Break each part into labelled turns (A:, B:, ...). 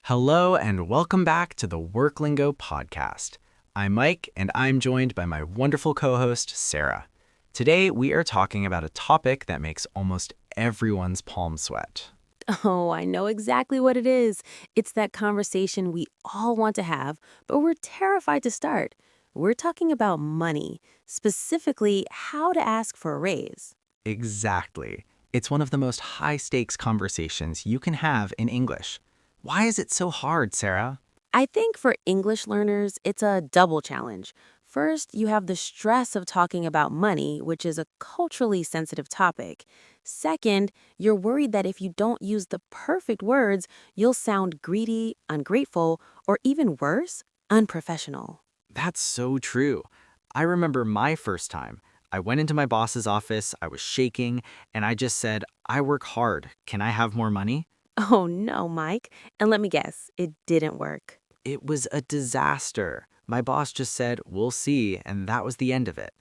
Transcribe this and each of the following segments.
A: Hello and welcome back to the Worklingo podcast. I'm Mike and I'm joined by my wonderful co-host, Sarah. Today we are talking about a topic that makes almost everyone's palms sweat.
B: Oh, I know exactly what it is. It's that conversation we all want to have, but we're terrified to start. We're talking about money, specifically how to ask for a raise.
A: Exactly. It's one of the most high-stakes conversations you can have in English. Why is it so hard, Sarah?
B: I think for English learners, it's a double challenge. First, you have the stress of talking about money, which is a culturally sensitive topic. Second, you're worried that if you don't use the perfect words, you'll sound greedy, ungrateful, or even worse, unprofessional.
A: That's so true. I remember my first time. I went into my boss's office, I was shaking, and I just said, I work hard. Can I have more money?
B: Oh no, Mike. And let me guess, it didn't work.
A: It was a disaster. My boss just said, we'll see, and that was the end of it.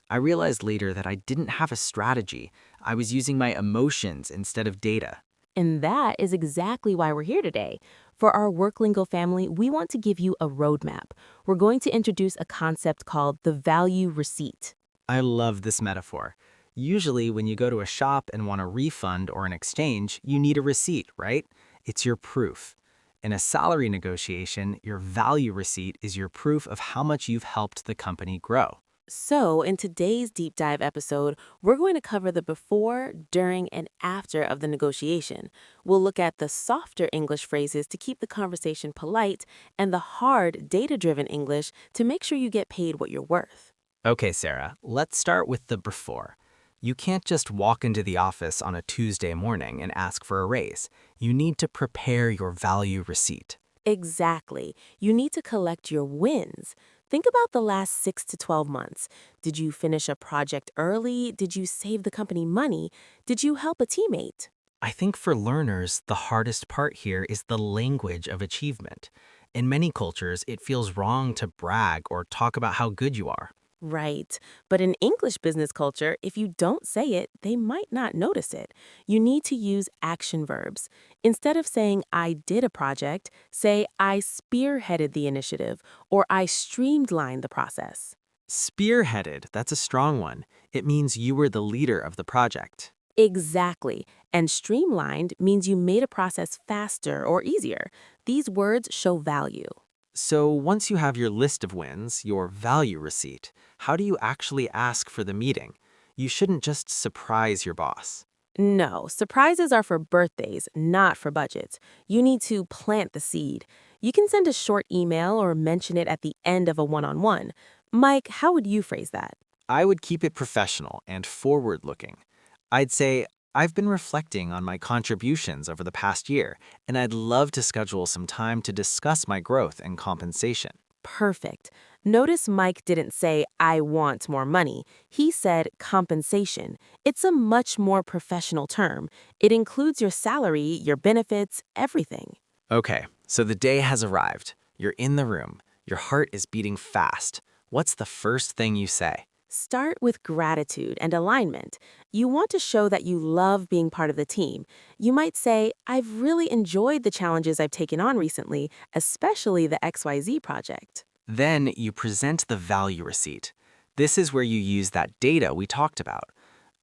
A: I realized later that I didn't have a strategy. I was using my emotions instead of data.
B: And that is exactly why we're here today. For our Worklingo family, we want to give you a roadmap. We're going to introduce a concept called the value receipt.
A: I love this metaphor. Usually, when you go to a shop and want a refund or an exchange, you need a receipt, right? It's your proof. In a salary negotiation, your value receipt is your proof of how much you've helped the company grow.
B: So, in today's deep dive episode, we're going to cover the before, during, and after of the negotiation. We'll look at the softer English phrases to keep the conversation polite and the hard, data-driven English to make sure you get paid what you're worth.
A: Okay, Sarah, let's start with the before. You can't just walk into the office on a Tuesday morning and ask for a raise. You need to prepare your value receipt.
B: Exactly. You need to collect your wins. Think about the last 6 to 12 months. Did you finish a project early? Did you save the company money? Did you help a teammate?
A: I think for learners, the hardest part here is the language of achievement. In many cultures, it feels wrong to brag or talk about how good you are.
B: Right. But in English business culture, if you don't say it, they might not notice it. You need to use action verbs. Instead of saying, I did a project, say, I spearheaded the initiative or I streamlined the process.
A: Spearheaded, that's a strong one. It means you were the leader of the project.
B: Exactly. And streamlined means you made a process faster or easier. These words show value.
A: So once you have your list of wins, your value receipt, how do you actually ask for the meeting? You shouldn't just surprise your boss.
B: No, surprises are for birthdays, not for budgets. You need to plant the seed. You can send a short email or mention it at the end of a one-on-one. Mike, how would you phrase that?
A: I would keep it professional and forward-looking. I'd say, I've been reflecting on my contributions over the past year, and I'd love to schedule some time to discuss my growth and compensation.
B: Perfect. Notice Mike didn't say, I want more money. He said compensation. It's a much more professional term. It includes your salary, your benefits, everything.
A: Okay, so the day has arrived. You're in the room. Your heart is beating fast. What's the first thing you say?
B: Start with gratitude and alignment. You want to show that you love being part of the team. You might say, I've really enjoyed the challenges I've taken on recently, especially the XYZ project.
A: Then you present the value receipt. This is where you use that data we talked about.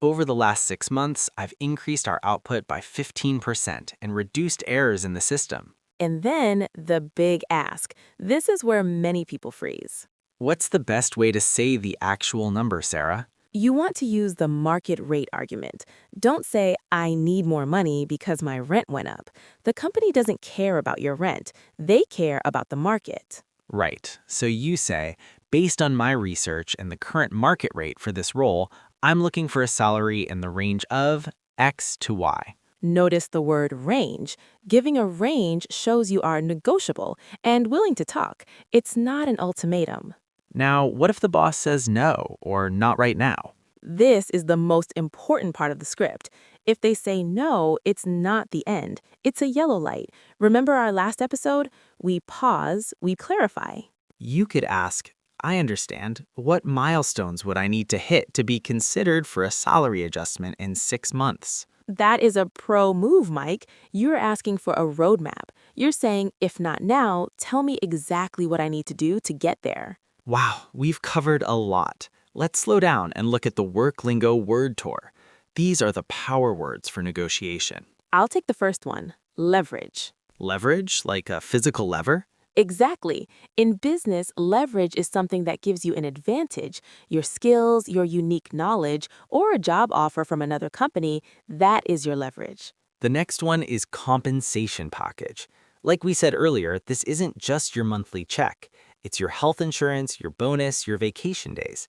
A: Over the last 6 months, I've increased our output by 15% and reduced errors in the system.
B: And then the big ask. This is where many people freeze.
A: What's the best way to say the actual number, Sarah?
B: You want to use the market rate argument. Don't say, I need more money because my rent went up. The company doesn't care about your rent. They care about the market.
A: Right. So you say, based on my research and the current market rate for this role, I'm looking for a salary in the range of X to Y.
B: Notice the word range. Giving a range shows you are negotiable and willing to talk. It's not an ultimatum.
A: Now, what if the boss says no or not right now?
B: This is the most important part of the script. If they say no, it's not the end. It's a yellow light. Remember our last episode? We pause, we clarify.
A: You could ask, I understand. What milestones would I need to hit to be considered for a salary adjustment in 6 months?
B: That is a pro move, Mike. You're asking for a roadmap. You're saying, if not now, tell me exactly what I need to do to get there.
A: Wow, we've covered a lot. Let's slow down and look at the Worklingo word tour. These are the power words for negotiation.
B: I'll take the first one, leverage.
A: Leverage, like a physical lever?
B: Exactly. In business, leverage is something that gives you an advantage. Your skills, your unique knowledge, or a job offer from another company, that is your leverage.
A: The next one is compensation package. Like we said earlier, this isn't just your monthly check. It's your health insurance, your bonus, your vacation days.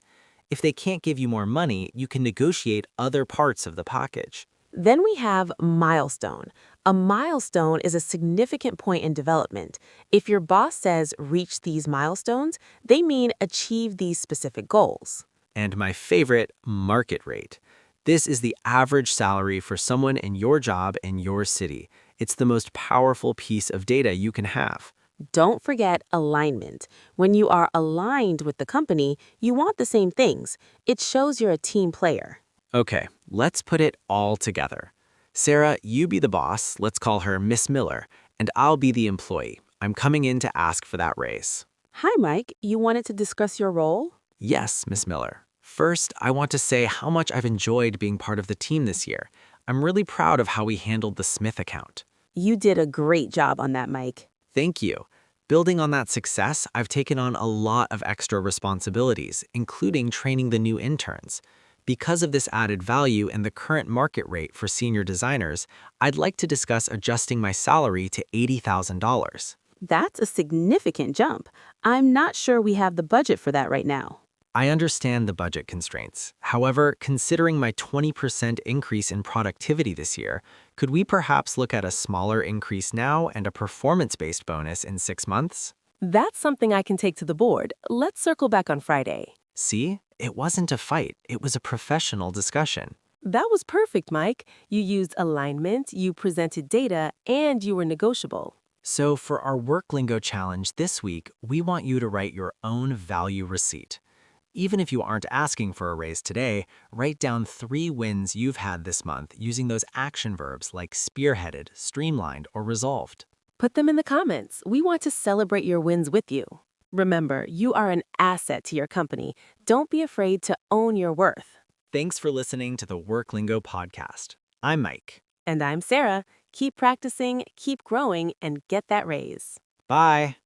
A: If they can't give you more money, you can negotiate other parts of the package.
B: Then we have milestone. A milestone is a significant point in development. If your boss says reach these milestones, they mean achieve these specific goals.
A: And my favorite, market rate. This is the average salary for someone in your job in your city. It's the most powerful piece of data you can have.
B: Don't forget alignment. When you are aligned with the company, you want the same things. It shows you're a team player.
A: Okay, let's put it all together. Sarah, you be the boss, let's call her Miss Miller, and I'll be the employee. I'm coming in to ask for that raise.
B: Hi, Mike. You wanted to discuss your role?
A: Yes, Miss Miller. First, I want to say how much I've enjoyed being part of the team this year. I'm really proud of how we handled the Smith account.
B: You did a great job on that, Mike.
A: Thank you. Building on that success, I've taken on a lot of extra responsibilities, including training the new interns. Because of this added value and the current market rate for senior designers, I'd like to discuss adjusting my salary to $80,000.
B: That's a significant jump. I'm not sure we have the budget for that right now.
A: I understand the budget constraints. However, considering my 20% increase in productivity this year, could we perhaps look at a smaller increase now and a performance-based bonus in 6 months?
C: That's something I can take to the board. Let's circle back on Friday.
A: See, it wasn't a fight. It was a professional discussion.
C: That was perfect, Mike. You used alignment, you presented data, and you were negotiable.
A: So for our Worklingo challenge this week, we want you to write your own value receipt. Even if you aren't asking for a raise today, write down 3 wins you've had this month using those action verbs like spearheaded, streamlined, or resolved.
C: Put them in the comments. We want to celebrate your wins with you. Remember, you are an asset to your company. Don't be afraid to own your worth.
A: Thanks for listening to the Worklingo podcast. I'm Mike.
C: And I'm Sarah. Keep practicing, keep growing, and get that raise.
A: Bye.